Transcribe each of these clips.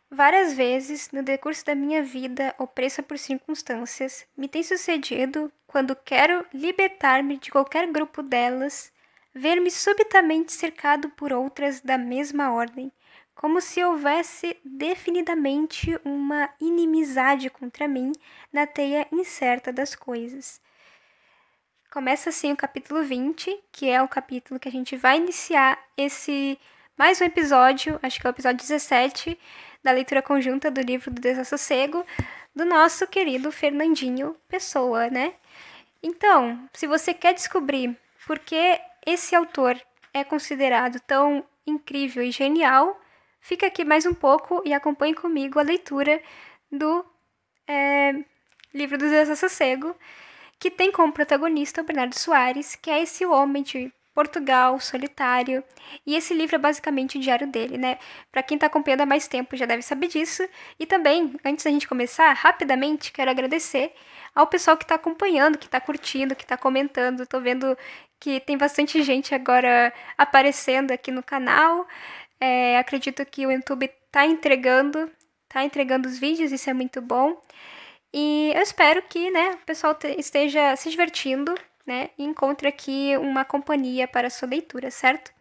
Várias vezes, no decurso da minha vida, opressa por circunstâncias, me tem sucedido, quando quero libertar-me de qualquer grupo delas, ver-me subitamente cercado por outras da mesma ordem, como se houvesse definidamente uma inimizade contra mim na teia incerta das coisas. Começa assim o capítulo 20, que é o capítulo que a gente vai iniciar esse mais um episódio, acho que é o episódio 17, da leitura conjunta do livro do Desassossego, do nosso querido Fernandinho Pessoa, né? Então, se você quer descobrir por que esse autor é considerado tão incrível e genial, fica aqui mais um pouco e acompanhe comigo a leitura do livro do Desassossego, que tem como protagonista o Bernardo Soares, que é esse homem de Portugal, solitário. E esse livro é basicamente o diário dele, né? Para quem tá acompanhando há mais tempo já deve saber disso. E também, antes da gente começar, rapidamente quero agradecer ao pessoal que tá acompanhando, que tá curtindo, que tá comentando. Tô vendo que tem bastante gente agora aparecendo aqui no canal. Acredito que o YouTube tá entregando os vídeos, isso é muito bom. E eu espero que, né, o pessoal esteja se divertindo, né, e encontre aqui uma companhia para a sua leitura, certo?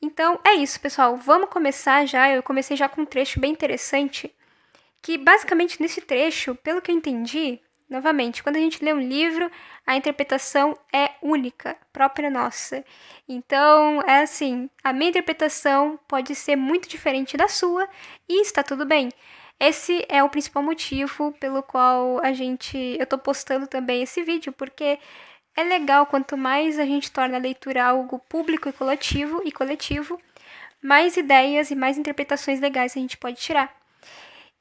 Então, é isso, pessoal. Vamos começar já. Eu comecei já com um trecho bem interessante, que basicamente nesse trecho, pelo que eu entendi, novamente, quando a gente lê um livro, a interpretação é única, própria nossa. Então, é assim, a minha interpretação pode ser muito diferente da sua e está tudo bem. Esse é o principal motivo pelo qual eu tô postando também esse vídeo, porque é legal quanto mais a gente torna a leitura algo público e coletivo, mais ideias e mais interpretações legais a gente pode tirar.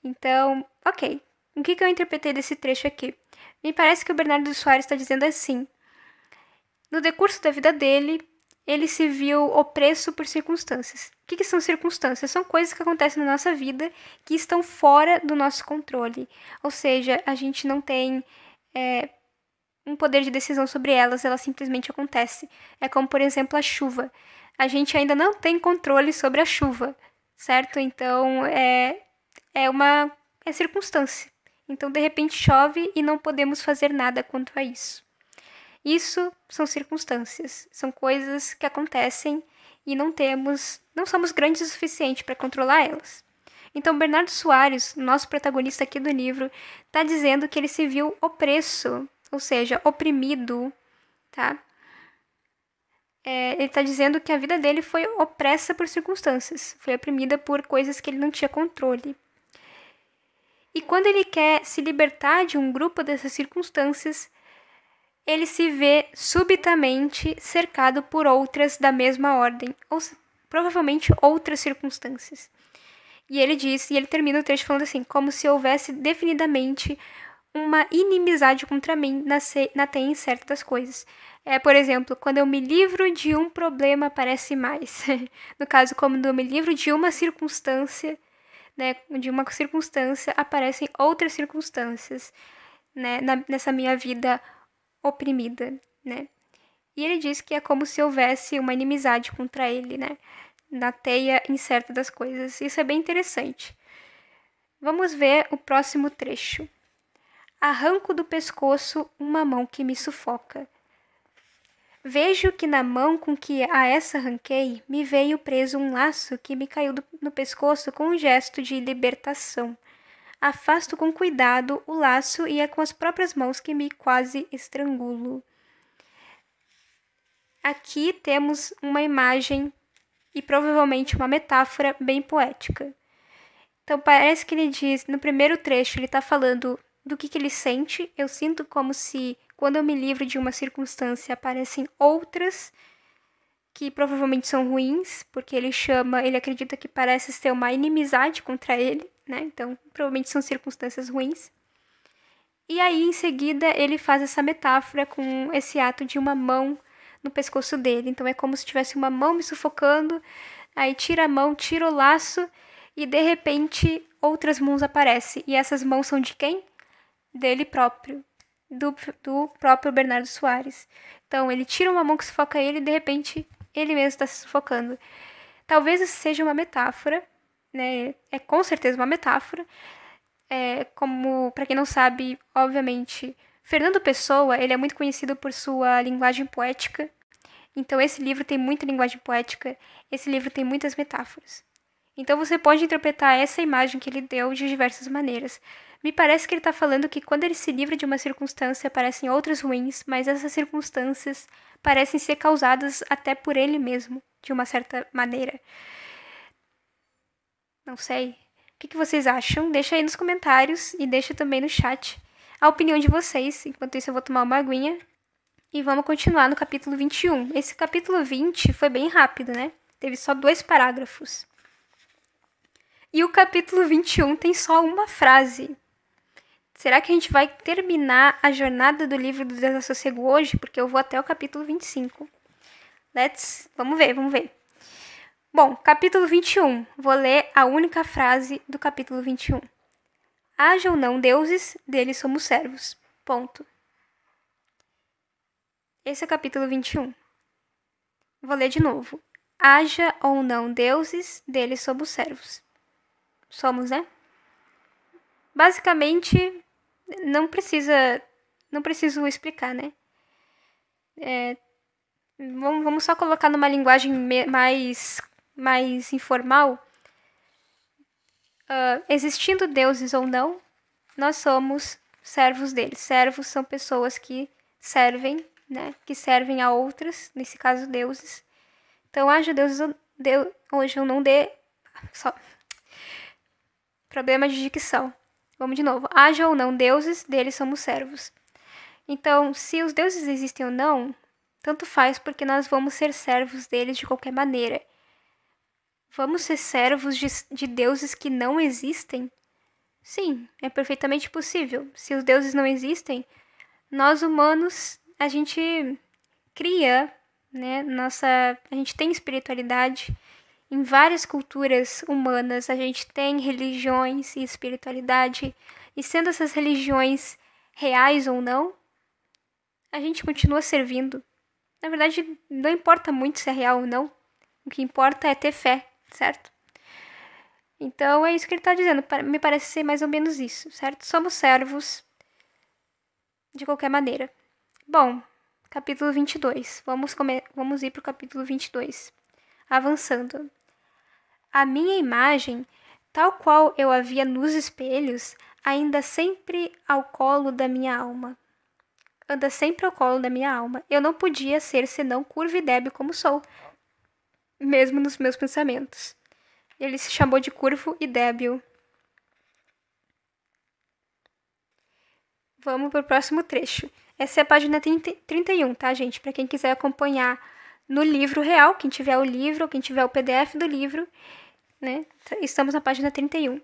Então, ok. O que eu interpretei desse trecho aqui? Me parece que o Bernardo Soares está dizendo assim: no decurso da vida dele, ele se viu opresso por circunstâncias. O que são circunstâncias? São coisas que acontecem na nossa vida que estão fora do nosso controle. Ou seja, a gente não tem um poder de decisão sobre elas, ela simplesmente acontece. É como, por exemplo, a chuva. A gente ainda não tem controle sobre a chuva, certo? Então, é circunstância. Então, de repente chove e não podemos fazer nada quanto a isso. Isso são circunstâncias, são coisas que acontecem e não somos grandes o suficiente para controlar elas. Então, Bernardo Soares, nosso protagonista aqui do livro, está dizendo que ele se viu opresso, ou seja, oprimido, tá? Ele está dizendo que a vida dele foi opressa por circunstâncias, foi oprimida por coisas que ele não tinha controle. E quando ele quer se libertar de um grupo dessas circunstâncias, ele se vê subitamente cercado por outras da mesma ordem, ou provavelmente outras circunstâncias. E ele termina o texto falando assim, como se houvesse definidamente uma inimizade contra mim na teia incerta das coisas. Por exemplo, quando eu me livro de um problema, aparece mais. No caso, quando eu me livro de uma circunstância, né, aparecem outras circunstâncias, né, nessa minha vida oprimida, né? E ele diz que é como se houvesse uma inimizade contra ele, né? Na teia incerta das coisas. Isso é bem interessante. Vamos ver o próximo trecho. Arranco do pescoço uma mão que me sufoca. Vejo que na mão com que a essa arranquei, me veio preso um laço que me caiu no pescoço com um gesto de libertação. Afasto com cuidado o laço e é com as próprias mãos que me quase estrangulo. Aqui temos uma imagem e provavelmente uma metáfora bem poética. Então parece que ele diz, no primeiro trecho, ele está falando do que ele sente. Eu sinto como se, quando eu me livro de uma circunstância, aparecem outras que provavelmente são ruins, porque ele acredita que parece ser uma inimizade contra ele, né? Então, provavelmente são circunstâncias ruins. E aí, em seguida, ele faz essa metáfora com esse ato de uma mão no pescoço dele. Então, é como se tivesse uma mão me sufocando, aí tira a mão, tira o laço, e de repente outras mãos aparecem. E essas mãos são de quem? Dele próprio, do próprio Bernardo Soares. Então, ele tira uma mão que sufoca ele e de repente ele mesmo está se sufocando. Talvez isso seja uma metáfora, né? É com certeza uma metáfora. Como, para quem não sabe, obviamente, Fernando Pessoa, ele é muito conhecido por sua linguagem poética. Então esse livro tem muita linguagem poética, esse livro tem muitas metáforas. Então você pode interpretar essa imagem que ele deu de diversas maneiras. Me parece que ele está falando que quando ele se livra de uma circunstância, aparecem outras ruins, mas essas circunstâncias parecem ser causadas até por ele mesmo, de uma certa maneira. Não sei. O que vocês acham? Deixa aí nos comentários e deixa também no chat a opinião de vocês. Enquanto isso, eu vou tomar uma aguinha. E vamos continuar no capítulo 21. Esse capítulo 20 foi bem rápido, né? Teve só 2 parágrafos. E o capítulo 21 tem só uma frase. Será que a gente vai terminar a jornada do livro do Desassossego hoje? Porque eu vou até o capítulo 25. Vamos ver. Bom, capítulo 21. Vou ler a única frase do capítulo 21. Haja ou não deuses, deles somos servos. Ponto. Esse é o capítulo 21. Vou ler de novo. Haja ou não deuses, deles somos servos. Somos, né? Basicamente, não preciso explicar, né? Vamos só colocar numa linguagem mais informal. Existindo deuses ou não, nós somos servos deles. Servos são pessoas que servem, né? Que servem a outras, nesse caso deuses. Então, haja deuses hoje eu não dê. Só. Problema de dicção. Vamos de novo. Haja ou não deuses, deles somos servos. Então, se os deuses existem ou não, tanto faz, porque nós vamos ser servos deles de qualquer maneira. Vamos ser servos de deuses que não existem? Sim, é perfeitamente possível. Se os deuses não existem, nós humanos, a gente cria, né? A gente tem espiritualidade. Em várias culturas humanas, a gente tem religiões e espiritualidade. E sendo essas religiões reais ou não, a gente continua servindo. Na verdade, não importa muito se é real ou não. O que importa é ter fé, certo? Então, é isso que ele está dizendo. Me parece ser mais ou menos isso, certo? Somos servos de qualquer maneira. Bom, capítulo 22. Vamos ir para o capítulo 22. Avançando. A minha imagem, tal qual eu a via nos espelhos, ainda sempre ao colo da minha alma. Anda sempre ao colo da minha alma. Eu não podia ser senão curva e débil como sou, mesmo nos meus pensamentos. Ele se chamou de curvo e débil. Vamos para o próximo trecho. Essa é a página 31, tá, gente? Para quem quiser acompanhar no livro real, quem tiver o livro, ou quem tiver o PDF do livro, né? Estamos na página 31.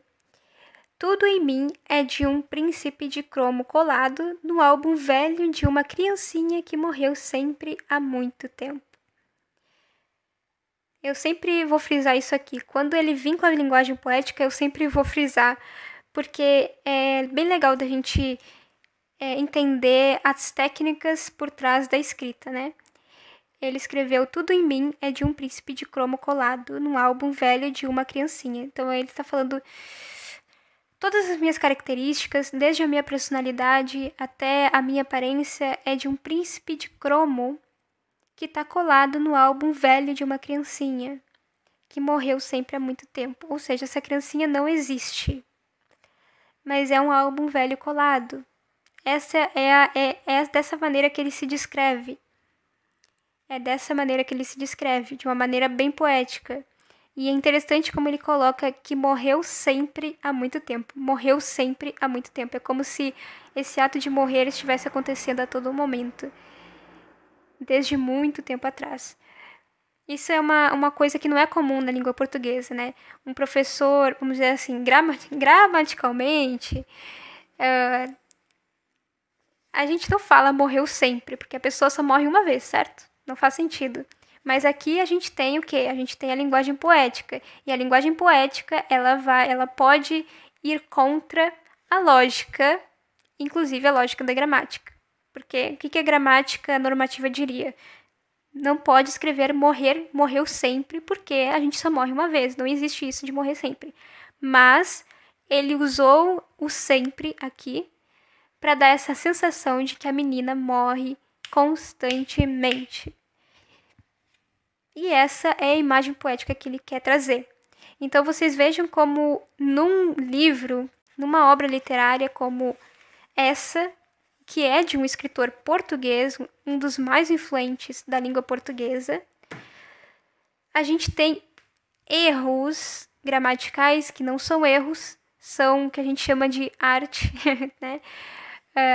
Tudo em mim é de um príncipe de cromo colado no álbum velho de uma criancinha que morreu sempre há muito tempo. Eu sempre vou frisar isso aqui. Quando ele vir com a linguagem poética, eu sempre vou frisar, porque é bem legal da gente entender as técnicas por trás da escrita, né? Ele escreveu Tudo em mim é de um príncipe de cromo colado no álbum velho de uma criancinha. Então ele está falando todas as minhas características, desde a minha personalidade até a minha aparência, é de um príncipe de cromo que está colado no álbum velho de uma criancinha que morreu sempre há muito tempo. Ou seja, essa criancinha não existe, mas é um álbum velho colado. Essa é dessa maneira que ele se descreve. É dessa maneira que ele se descreve, de uma maneira bem poética. E é interessante como ele coloca que morreu sempre há muito tempo. Morreu sempre há muito tempo. É como se esse ato de morrer estivesse acontecendo a todo momento, desde muito tempo atrás. Isso é uma coisa que não é comum na língua portuguesa, né? Um professor, vamos dizer assim, gramaticalmente, a gente não fala morreu sempre, porque a pessoa só morre uma vez, certo? Não faz sentido. Mas aqui a gente tem o quê? A gente tem a linguagem poética. E a linguagem poética, ela pode ir contra a lógica, inclusive a lógica da gramática. Porque o que a gramática normativa diria? não pode escrever morrer, morreu sempre, porque a gente só morre uma vez, não existe isso de morrer sempre. Mas ele usou o sempre aqui para dar essa sensação de que a menina morre constantemente. E essa é a imagem poética que ele quer trazer. Então vocês vejam como num livro, numa obra literária como essa, que é de um escritor português, um dos mais influentes da língua portuguesa, a gente tem erros gramaticais que não são erros, são o que a gente chama de arte, né?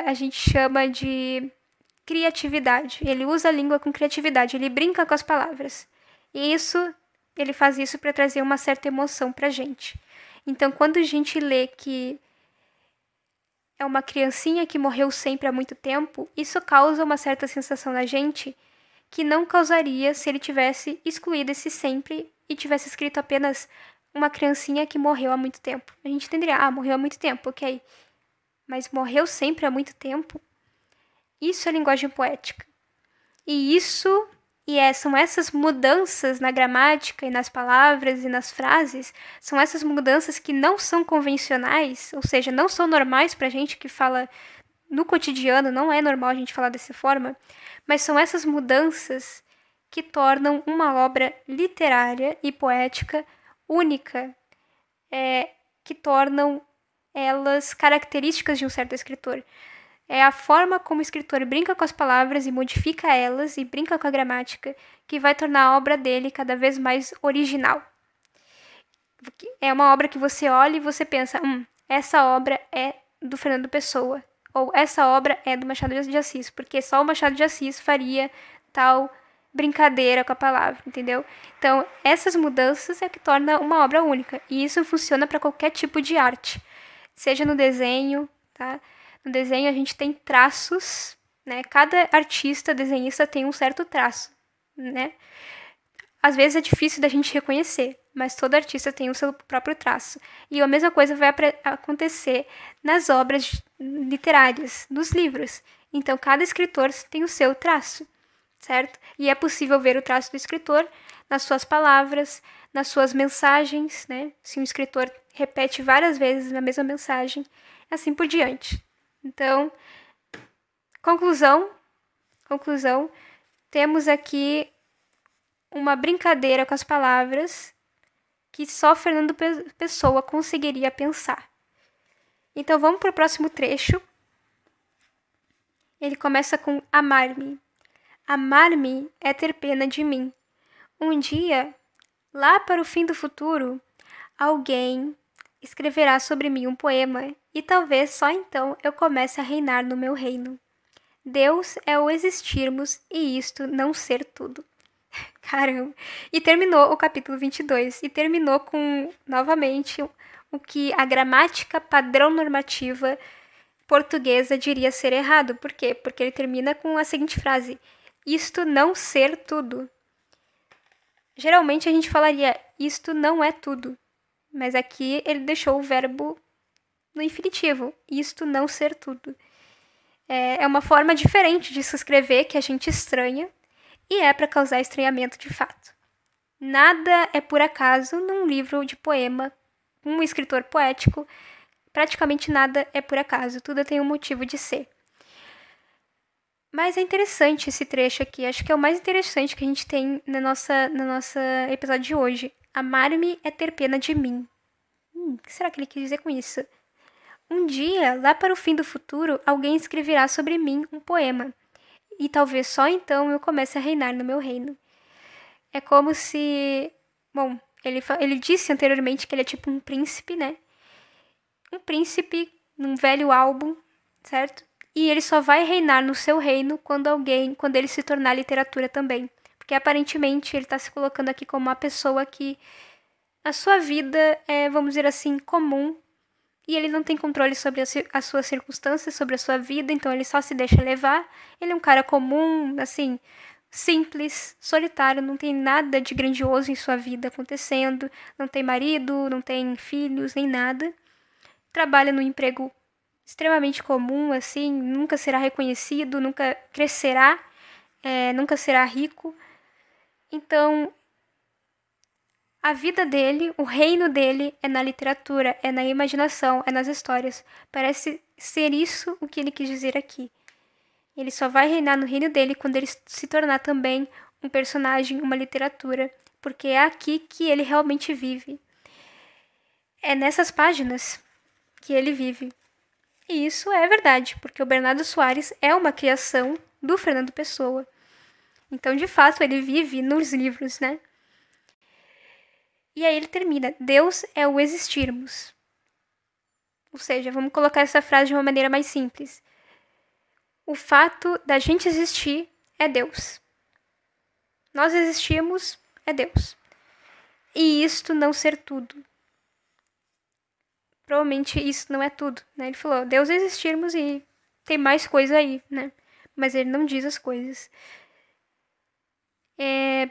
A gente chama de criatividade. Ele usa a língua com criatividade, ele brinca com as palavras. E ele faz isso para trazer uma certa emoção pra gente. Então, quando a gente lê que é uma criancinha que morreu sempre há muito tempo, isso causa uma certa sensação na gente que não causaria se ele tivesse excluído esse sempre e tivesse escrito apenas uma criancinha que morreu há muito tempo. A gente entenderia, morreu há muito tempo, ok. Mas morreu sempre há muito tempo? Isso é linguagem poética. São essas mudanças na gramática e nas palavras e nas frases, são essas mudanças que não são convencionais, ou seja, não são normais pra gente que fala no cotidiano, não é normal a gente falar dessa forma, mas são essas mudanças que tornam uma obra literária e poética única, que tornam elas características de um certo escritor. É a forma como o escritor brinca com as palavras e modifica elas e brinca com a gramática que vai tornar a obra dele cada vez mais original. É uma obra que você olha e você pensa, essa obra é do Fernando Pessoa, ou essa obra é do Machado de Assis, porque só o Machado de Assis faria tal brincadeira com a palavra, entendeu? Então, essas mudanças é que torna uma obra única, e isso funciona para qualquer tipo de arte, seja no desenho, tá? No desenho a gente tem traços, né? Cada artista, desenhista tem um certo traço, né? Às vezes é difícil da gente reconhecer, mas todo artista tem o seu próprio traço. E a mesma coisa vai acontecer nas obras literárias, nos livros. Então, cada escritor tem o seu traço, certo? E é possível ver o traço do escritor nas suas palavras, nas suas mensagens, né? Se um escritor repete várias vezes a mesma mensagem, assim por diante. Então, conclusão, temos aqui uma brincadeira com as palavras que só Fernando Pessoa conseguiria pensar. Então, vamos para o próximo trecho. Ele começa com amar-me. Amar-me é ter pena de mim. Um dia, lá para o fim do futuro, alguém escreverá sobre mim um poema e talvez só então eu comece a reinar no meu reino. Deus é o existirmos e isto não ser tudo. Caramba! E terminou o capítulo 22 e terminou com, novamente, o que a gramática padrão normativa portuguesa diria ser errado. Por quê? Porque ele termina com a seguinte frase: isto não ser tudo. Geralmente a gente falaria isto não é tudo. Mas aqui ele deixou o verbo no infinitivo. Isto não ser tudo. É uma forma diferente de se escrever que a gente estranha e é para causar estranhamento de fato. Nada é por acaso num livro de poema, um escritor poético. Praticamente nada é por acaso. Tudo tem um motivo de ser. Mas é interessante esse trecho aqui. Acho que é o mais interessante que a gente tem no nosso episódio de hoje. Amar-me é ter pena de mim. O que será que ele quis dizer com isso? Um dia, lá para o fim do futuro, alguém escreverá sobre mim um poema. E talvez só então eu comece a reinar no meu reino. É como se... Bom, ele disse anteriormente que ele é tipo um príncipe, né? Um príncipe num velho álbum, certo? E ele só vai reinar no seu reino quando ele se tornar literatura também. Porque aparentemente ele está se colocando aqui como uma pessoa que a sua vida é, vamos dizer assim, comum. E ele não tem controle sobre as suas circunstâncias, sobre a sua vida, então ele só se deixa levar. Ele é um cara comum, assim, simples, solitário, não tem nada de grandioso em sua vida acontecendo. Não tem marido, não tem filhos, nem nada. Trabalha num emprego extremamente comum, assim, nunca será reconhecido, nunca crescerá, nunca será rico. Então, a vida dele, o reino dele é na literatura, é na imaginação, é nas histórias. Parece ser isso o que ele quis dizer aqui. Ele só vai reinar no reino dele quando ele se tornar também um personagem, uma literatura, porque é aqui que ele realmente vive. É nessas páginas que ele vive. E isso é verdade, porque o Bernardo Soares é uma criação do Fernando Pessoa. Então, de fato, ele vive nos livros, né? E aí ele termina: Deus é o existirmos. Ou seja, vamos colocar essa frase de uma maneira mais simples. O fato da gente existir é Deus. Nós existimos é Deus. E isto não ser tudo. Provavelmente isso não é tudo, né? Ele falou: Deus existirmos e tem mais coisa aí, né? Mas ele não diz as coisas.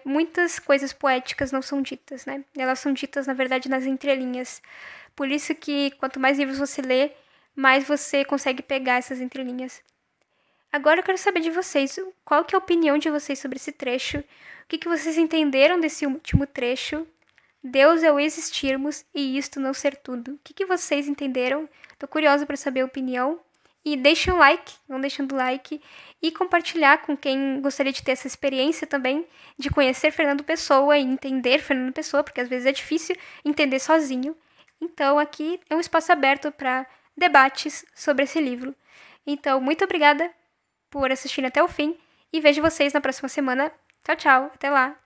Muitas coisas poéticas não são ditas, né? Elas são ditas, na verdade, nas entrelinhas. Por isso que quanto mais livros você lê, mais você consegue pegar essas entrelinhas. Agora eu quero saber de vocês, qual que é a opinião de vocês sobre esse trecho? O que vocês entenderam desse último trecho? Deus é o existirmos e isto não ser tudo. O que vocês entenderam? Tô curiosa para saber a opinião. E deixe um like, não deixando o like, e compartilhar com quem gostaria de ter essa experiência também, de conhecer Fernando Pessoa e entender Fernando Pessoa, porque às vezes é difícil entender sozinho. Então aqui é um espaço aberto para debates sobre esse livro. Então, muito obrigada por assistir até o fim e vejo vocês na próxima semana. Tchau, tchau. Até lá.